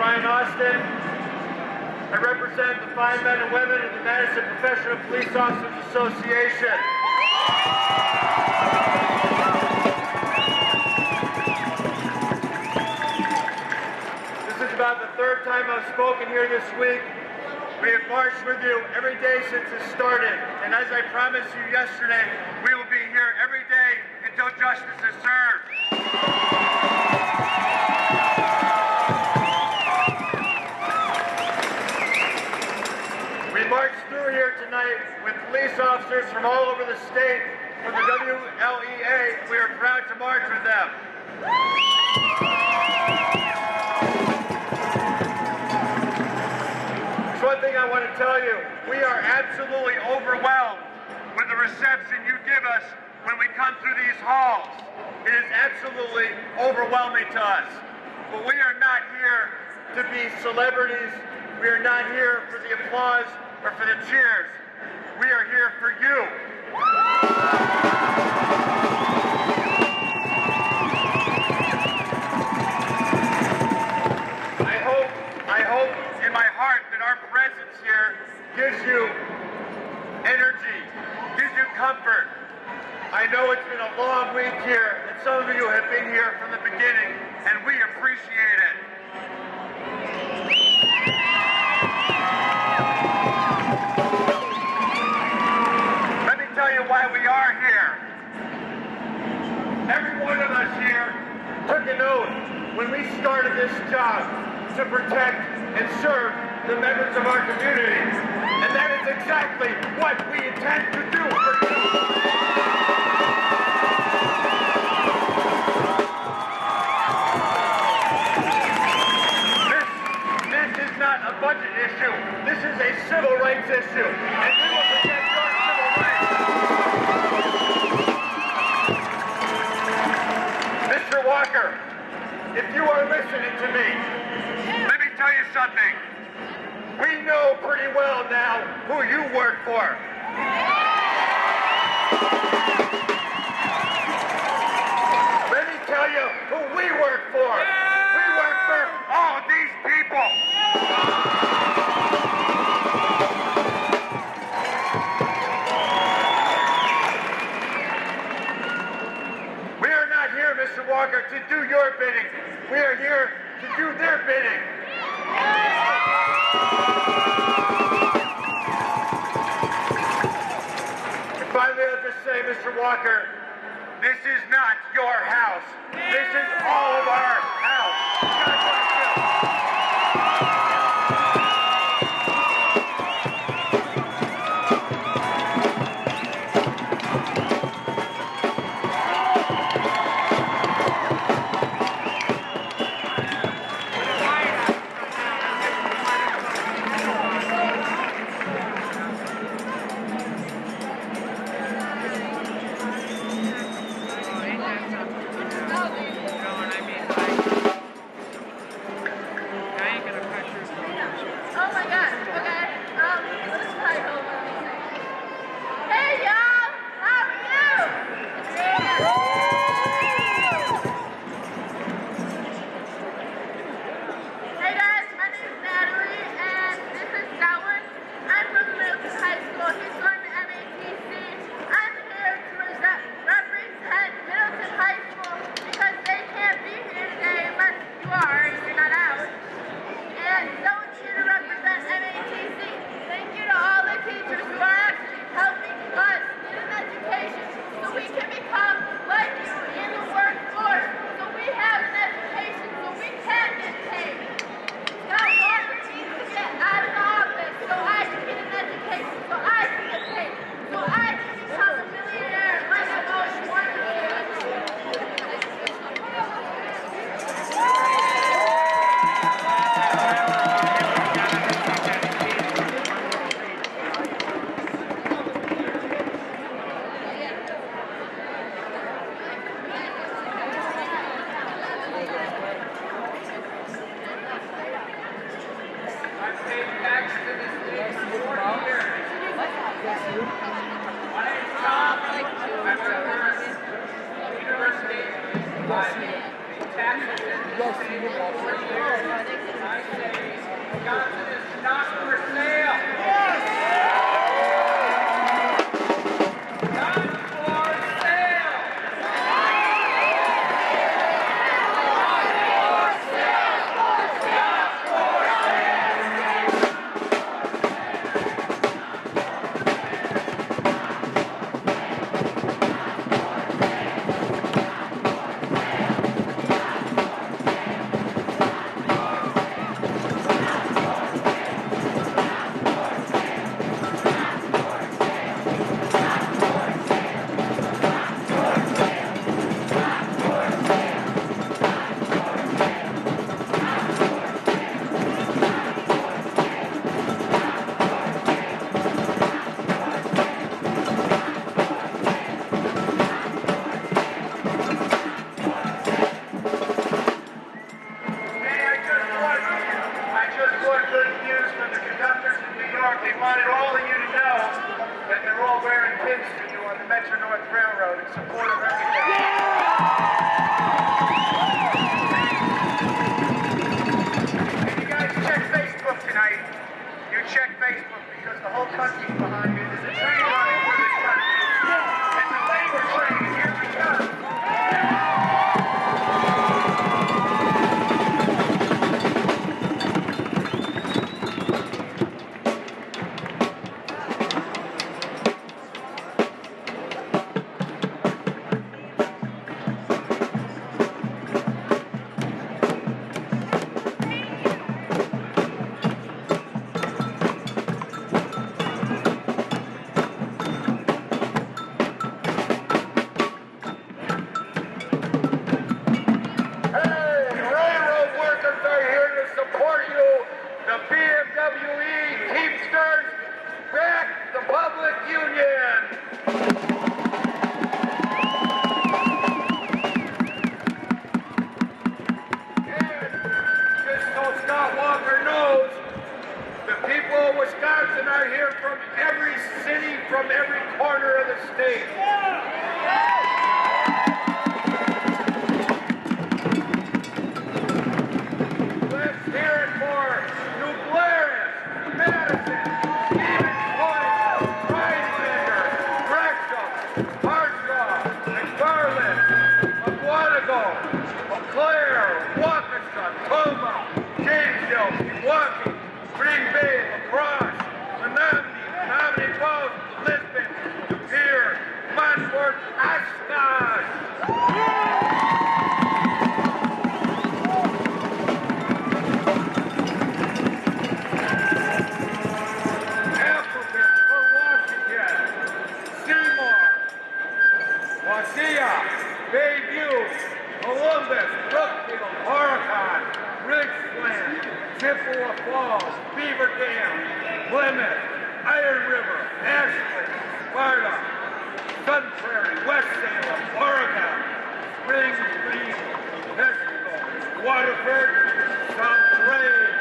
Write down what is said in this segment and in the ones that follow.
I represent the fine men and women of the Madison Professional Police Officers Association. This is about the third time I've spoken here this week. We have marched with you every day since it started, and as I promised you yesterday, we will be here every day until justice is served. We marched through here tonight with police officers from all over the state, from the WLEA. We are proud to march with them. There's one thing I want to tell you. We are absolutely overwhelmed with the reception you give us when we come through these halls. It is absolutely overwhelming to us. But we are not here to be celebrities. We are not here for the applause or for the cheers. We are here for you. I hope in my heart that our presence here gives you energy, gives you comfort. I know it's been a long week here, and some of you have been here from the beginning, and we appreciate it. Let me tell you why we are here. Every one of us here took an oath when we started this job to protect and serve the members of our community. And that is exactly what we intend to do for you. This is not a budget issue. This is a civil rights issue. And we will protect your civil rights. Mr. Walker, if you are listening to me, let me tell you something. We know pretty well now who you work for. Let me tell you who we work for. We work for all of these people. We are not here, Mr. Walker, to do your bidding. We are here to do their bidding. And finally, I'll just say, Mr. Walker, this is not your house. This is all of our house. God bless you. You know what I mean? Wisconsin is not for sale. They wanted all of you to know that they're all wearing pins for you on the Metro-North Railroad in support of everything. And you guys check Facebook tonight. You check Facebook because the whole country's behind you. There's a train running for this country. It's a labor train. Here we go. Wisconsin are here from every city, from every corner of the state. Let's hear it for New Glarus, Madison, Stevens Point, Rhinelander, Gresham, Harshaw, McFarland, McWanago, Eau Waukesha, Toma, Janesville, Milwaukee, Green Bay, Lacrosse, Menominee Falls, Lisbon, De Pere, Montfort, Oshkosh. Appleton, Fort Washington, Seymour, Wasilla, Bayview, Columbus, Brookfield, Oregon, Ridgeland, Chippewa Falls, Beaver Dam, Plymouth, Iron River, Ashley, Sparta, Sun Prairie, West Salem, Oregon, Spring Green, Mexico, Waterford, South Range.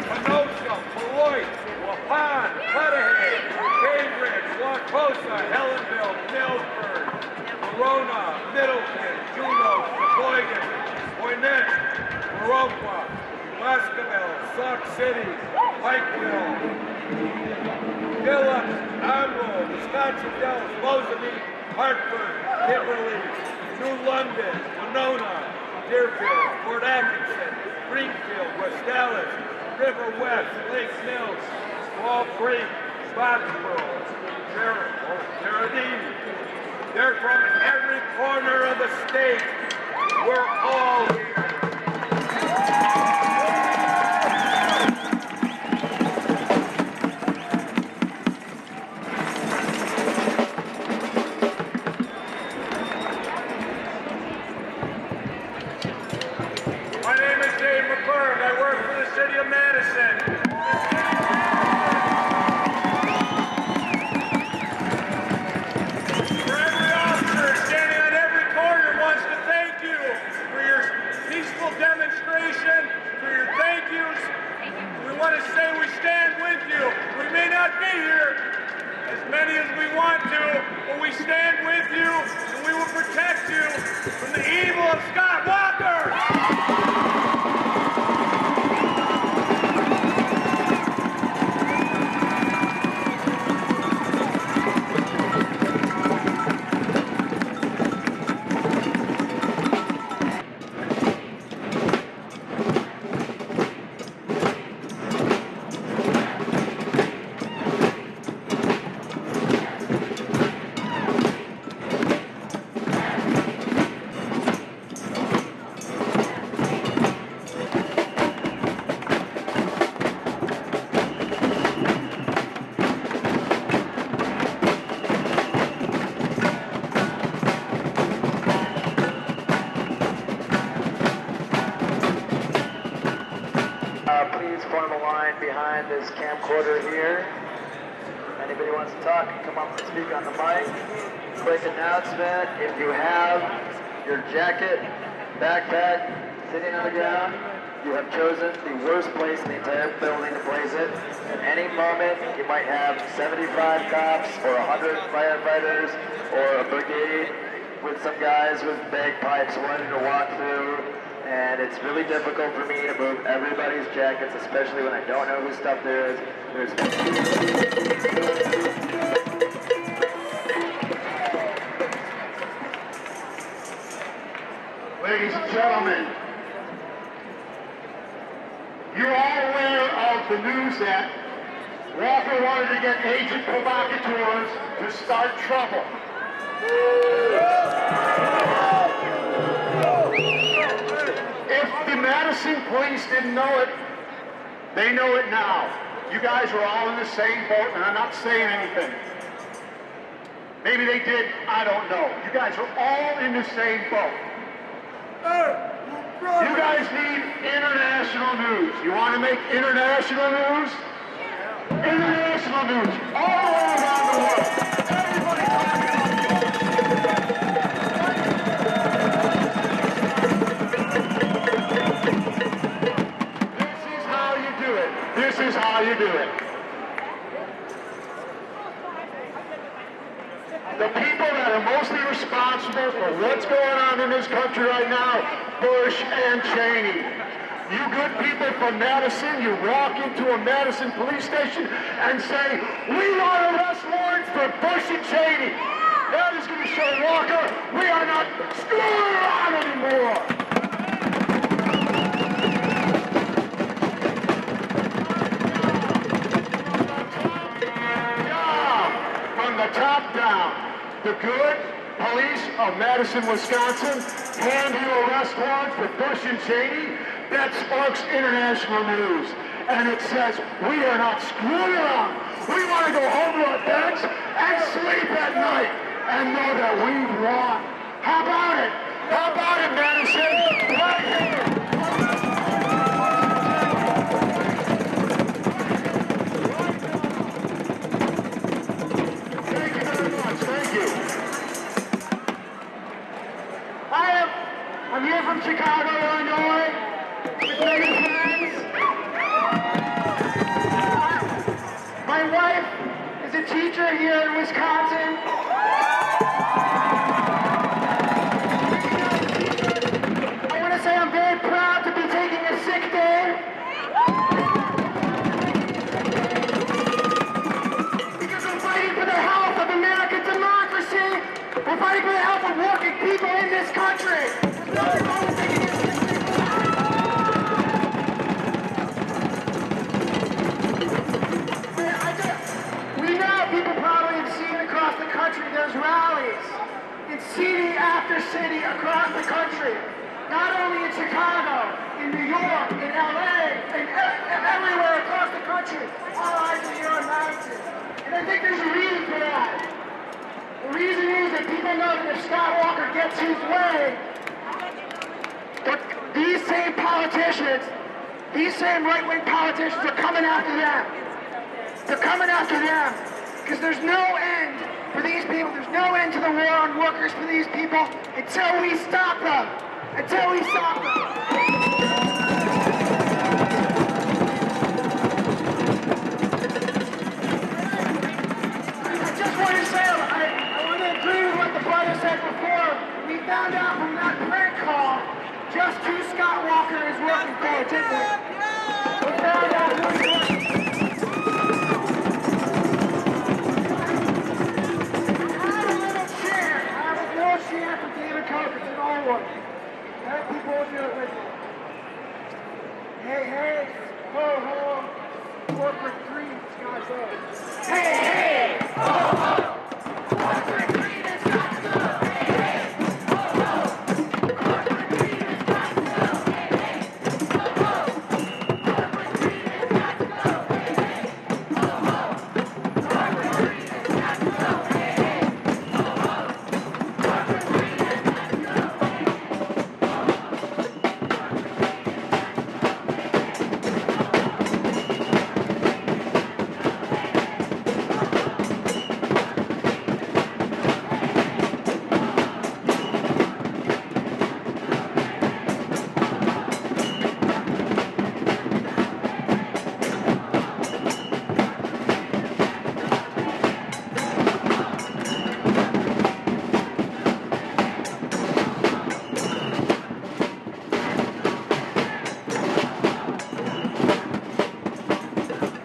Kenosha, Beloit, Waupun, Cudahy, Cambridge, Waucosa, Helensville, Millsburg, Verona, Middleton, Juneau, Sheboygan, Poynette, Viroqua, Muscoville, Sauk City, Pikeville, Phillips, Monroe, Wisconsin Dells, Mozambique, Hartford, Kimberly, New London, Winona, Deerfield, Fort Atkinson, Greenfield, West Dallas, River West, Lake Mills, Fall Creek, Foxborough, Carradine. They're from every corner of the state. We're all here. My name is Dave McClurg. I work for the city of Madison. For every officer standing on every corner wants to thank you for your peace have to, but we stand with you, and we will protect you from the evil of Scott Walker! Please form a line behind this camcorder here. Anybody wants to talk, come up and speak on the mic. Quick announcement, if you have your jacket, backpack sitting on the ground, you have chosen the worst place in the entire building to place it. At any moment, you might have 75 cops or 100 firefighters or a brigade with some guys with bagpipes wanting to walk through. And it's really difficult for me to move everybody's jackets, especially when I don't know whose stuff there is. Ladies and gentlemen, you're all aware of the news that Walker wanted to get agent provocateurs to start trouble. If the Madison police didn't know it, they know it now. You guys are all in the same boat, and I'm not saying anything. Maybe they did, I don't know. You guys are all in the same boat. You guys need international news. You want to make international news? International news. All around the world. Everybody talking about This is how you do it. The people that are mostly responsible for what's going on in this country right now, Bush and Cheney. You good people from Madison, you walk into a Madison police station and say, we want arrest warrants for Bush and Cheney. That is going to show Walker we are not screwing around anymore. Top down. The good police of Madison, Wisconsin hand you arrest warrants for Bush and Cheney. That sparks international news. And it says, we are not screwing around. We want to go home to our beds and sleep at night and know that we've won. How about it? How about it, Madison? Right here. I'm here from Chicago, Illinois, with many friends. My wife is a teacher here in Wisconsin. I want to say I'm very proud to be taking a sick day. Because I'm fighting for the health of American democracy. We're fighting for the health of working people in this country. We know people probably have seen across the country there's rallies in city after city across the country. Not only in Chicago, in New York, in LA, and everywhere across the country. All eyes are here on Madison. And I think there's a reason for that. The reason is that people know that if Scott Walker gets his way, but these same politicians, these same right-wing politicians are coming after them. They're coming after them because there's no end for these people. There's no end to the war on workers for these people until we stop them. Until we stop them. I just want to say, found out from that prank call just who Scott Walker is working for, didn't we? We found out who he's working for. Share for David Coke, it's an old one. Hey, people will do it with you. Hey, hey, ho, ho, corporate greed, Scott says. Hey, hey, ho, ho, corporate greed has got to go. Hey, hey, ho, ho, corporate greed has got to go. Hey, hey, ho, ho, corporate greed has got to go. Hey, hey, ho, ho, corporate greed has got to go. Hey,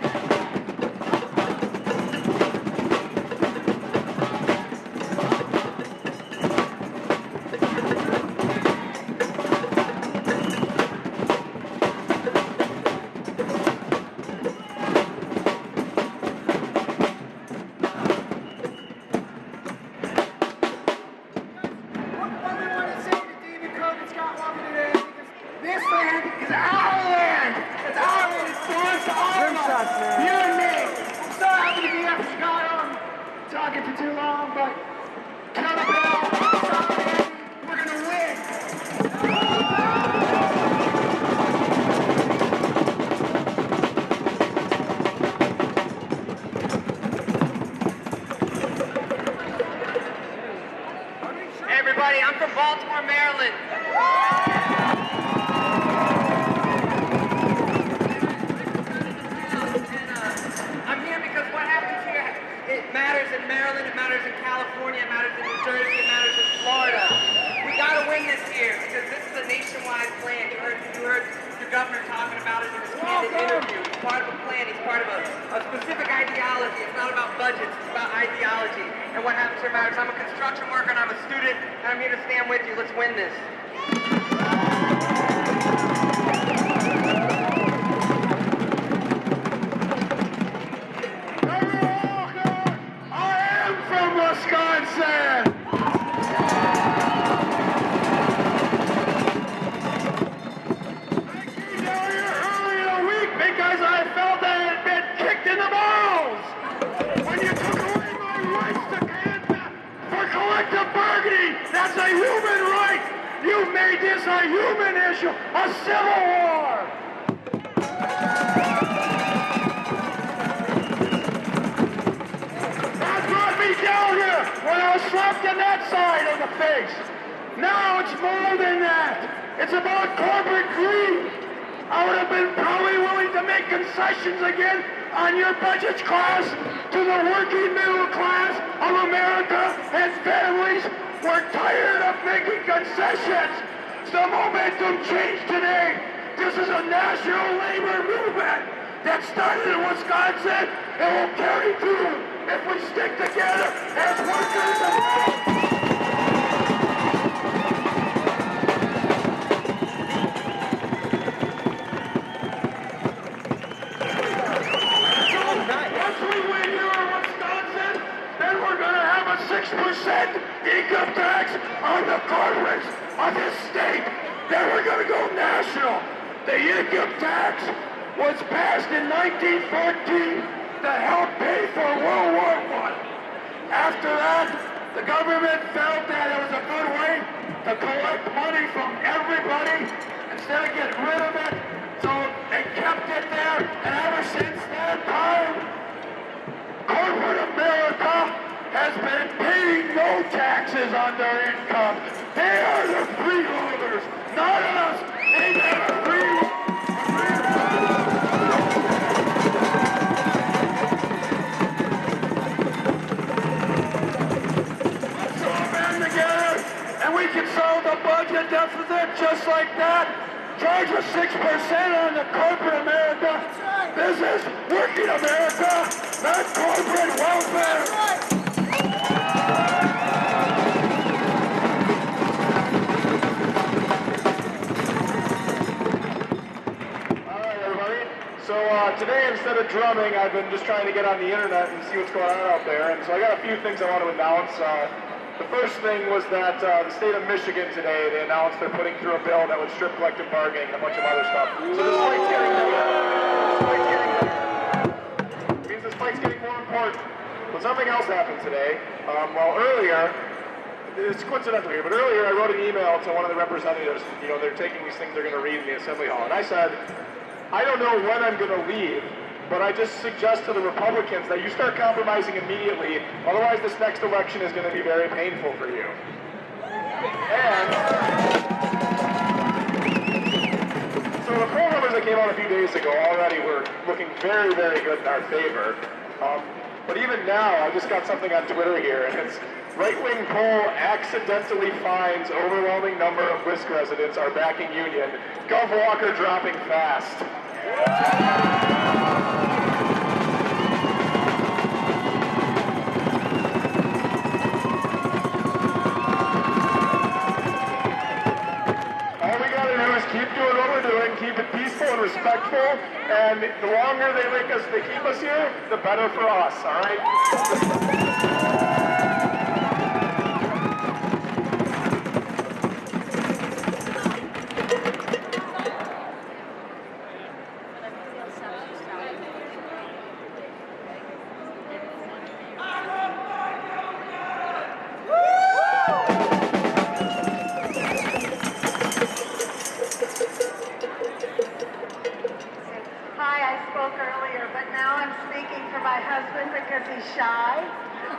hey, ho, ho. Talking for too long, but count it down. We're gonna win. Hey everybody, I'm from Baltimore, Maryland. I'm here because what happens here, it matters in Maryland, it matters in California, it matters in New Jersey, it matters in Florida. We gotta win this year because this is a nationwide plan. You heard the governor talking about it in his candid interview. He's part of a plan, he's part of a specific ideology. It's not about budgets, it's about ideology. And what happens here matters. I'm a construction worker and I'm a student, and I'm here to stand with you. Let's win this. Wisconsin! I came down here early in the week because I felt I had been kicked in the balls! When you took away my rights to for collective bargaining, that's a human right! You made this a human issue, a civil war! Down here when I was slapped in that side of the face. Now it's more than that. It's about corporate greed. I would have been probably willing to make concessions again on your budgets, class, to the working middle class of America and families. We're tired of making concessions. The momentum changed today. This is a national labor movement that started in Wisconsin and will carry through if we stick together as workers and... Once we win here in Wisconsin, then we're going to have a 6% income tax on the corporates of this state. Then we're going to go national. The income tax was passed in 1914 to help pay for World War I. After that, the government felt that it was a good way to collect money from everybody instead of getting rid of it. So they kept it there, and ever since that time, corporate America has been paying no taxes on their income. They are the freeloaders, not us. They never freeloaders. Let's all band together, and we can solve just like that. Charge us 6% on the corporate America. This is working America, not corporate welfare. So today, instead of drumming, I've been just trying to get on the internet and see what's going on out there. And so I got a few things I want to announce. The first thing was that the state of Michigan today, they announced they're putting through a bill that would strip collective bargaining and a bunch of other stuff. So this fight's getting bigger. It means this fight's getting more important. But something else happened today. Well, earlier, it's coincidental here, but earlier I wrote an email to one of the representatives. You know, they're taking these things they're going to read in the Assembly Hall. And I said, I don't know when I'm going to leave, but I just suggest to the Republicans that you start compromising immediately, otherwise this next election is going to be very painful for you. And so the poll numbers that came out a few days ago already were looking very, very good in our favor. But even now, I just got something on Twitter here, and it's right-wing poll accidentally finds overwhelming number of WISC residents are backing union. Gov Walker dropping fast. All we gotta do is keep doing what we're doing, keep it peaceful and respectful, and the longer they keep us here, the better for us, all right?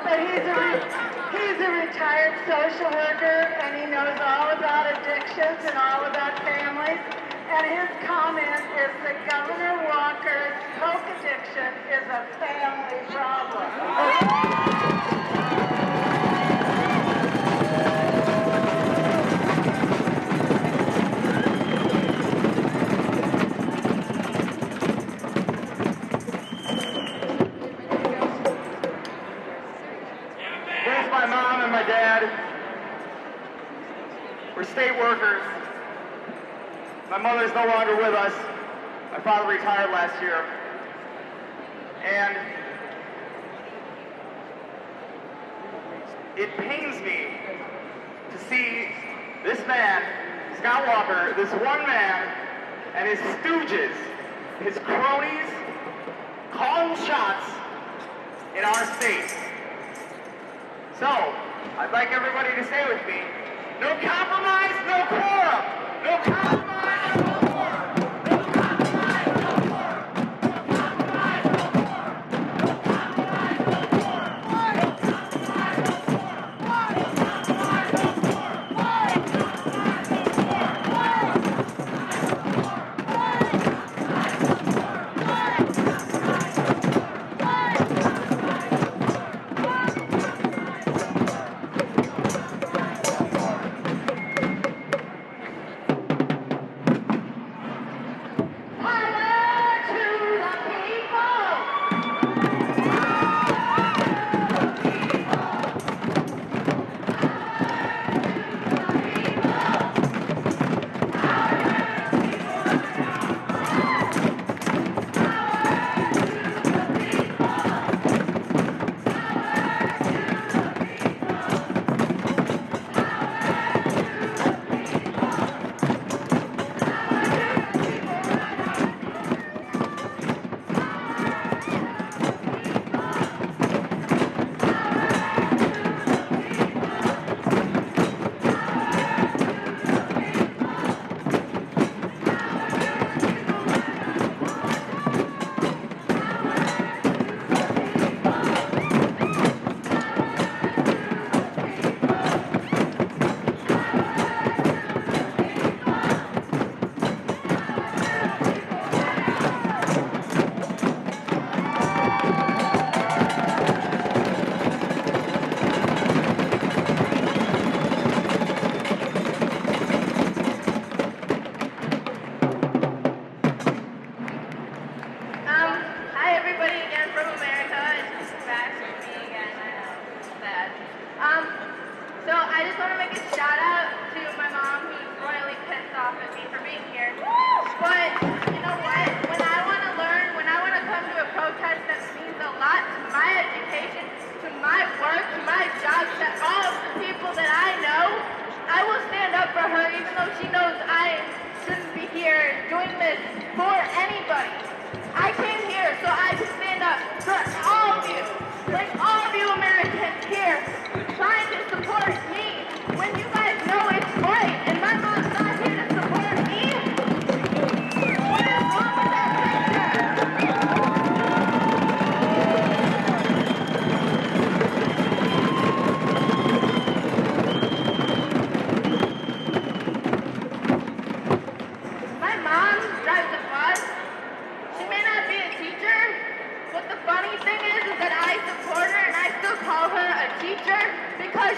But he's a retired social worker, and he knows all about addictions and all about families. And his comment is that Governor Walker's coke addiction is a family problem. We're state workers. My mother's no longer with us. My father retired last year. And it pains me to see this man, Scott Walker, this one man, and his stooges, his cronies, calling shots in our state. So, I'd like everybody to stay with me. No compromise, no quorum. No compromise, no quorum. No compromise, no quorum. No compromise, no quorum. No compromise, no quorum. No compromise, no quorum. No compromise, no quorum. No compromise, no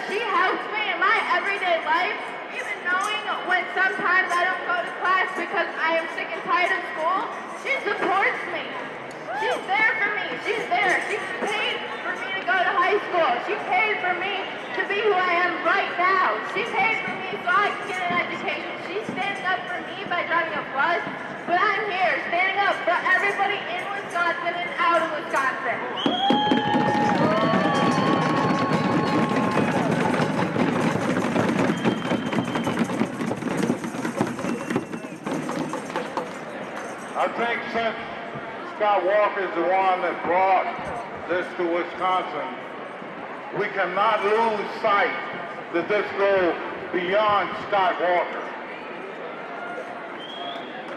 she helps me in my everyday life, even knowing when sometimes I don't go to class because I am sick and tired of school. She supports me. She's there for me. She's there. She paid for me to go to high school. She paid for me to be who I am right now. She paid for me so I can get an education. She's standing up for me by driving a bus, but I'm here standing up for everybody in Wisconsin and out of Wisconsin. I think since Scott Walker is the one that brought this to Wisconsin, we cannot lose sight that this goes beyond Scott Walker.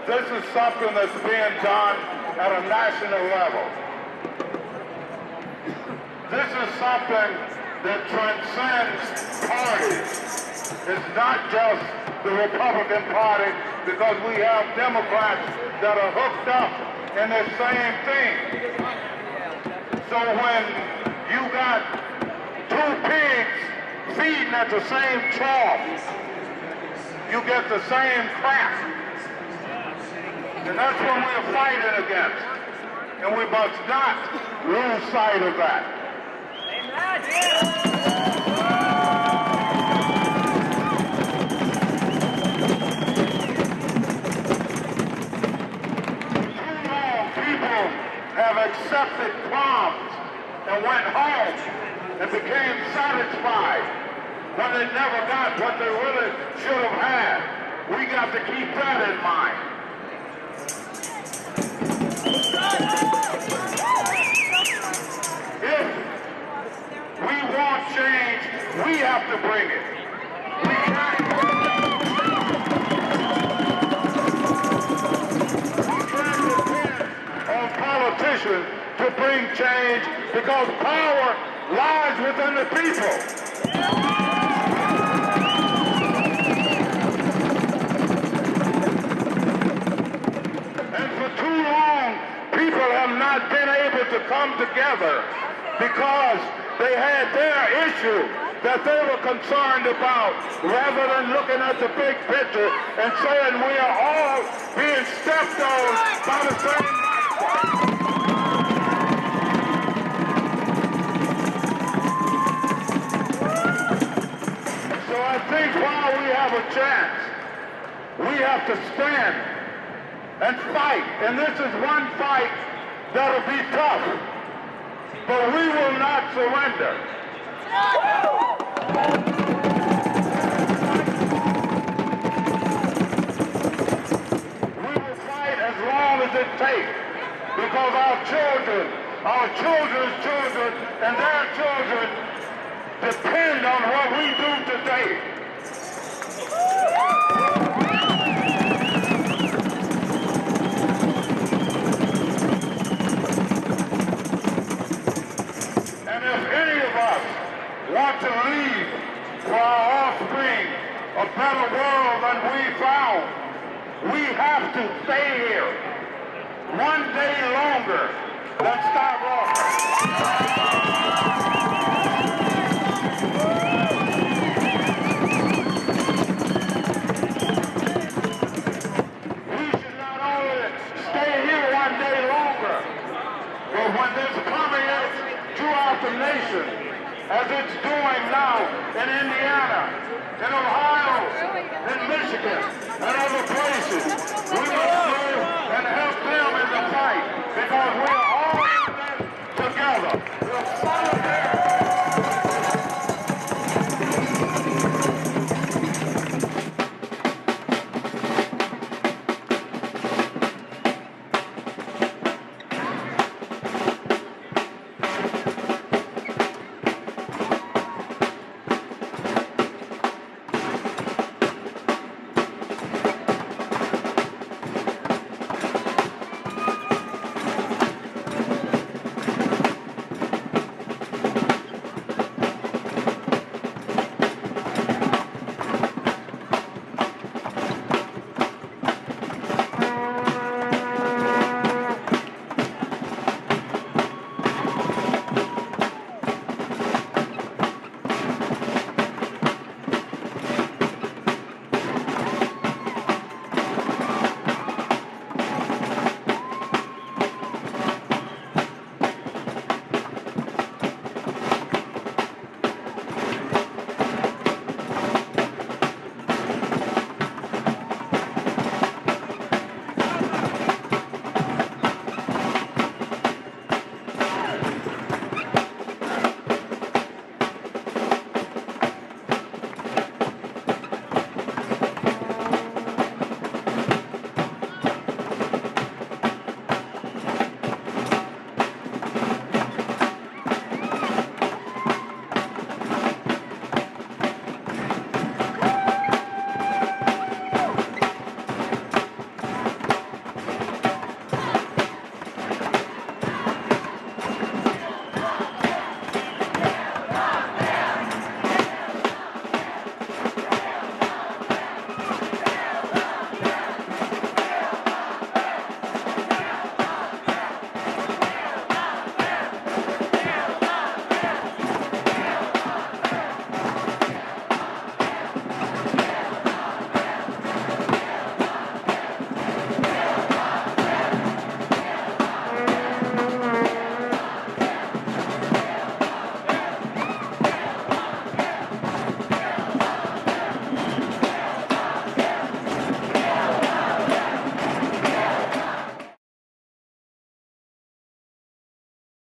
This is something that's being done at a national level. This is something that transcends parties. It's not just the Republican Party, because we have Democrats that are hooked up in the same thing. So when you got two pigs feeding at the same trough, you get the same crap. And that's what we're fighting against. And we must not lose sight of that. Have accepted crumbs and went home and became satisfied when they never got what they really should have had. We got to keep that in mind. If we want change, we have to bring it. We can't politicians to bring change, because power lies within the people. And for too long, people have not been able to come together because they had their issue that they were concerned about, rather than looking at the big picture and saying we are all being stepped on by the same. So I think while we have a chance, we have to stand and fight. And this is one fight that'll be tough, but we will not surrender. We will fight as long as it takes, because our children, our children's children, and their children depend on what we do today. And if any of us want to leave for our offspring a better world than we found, we have to stay here one day longer than Scott Walker. We should not only stay here one day longer, but when this permeates throughout the nation, as it's doing now in Indiana, in Ohio, in Michigan, and other places, we must go and help them in the fight, because we are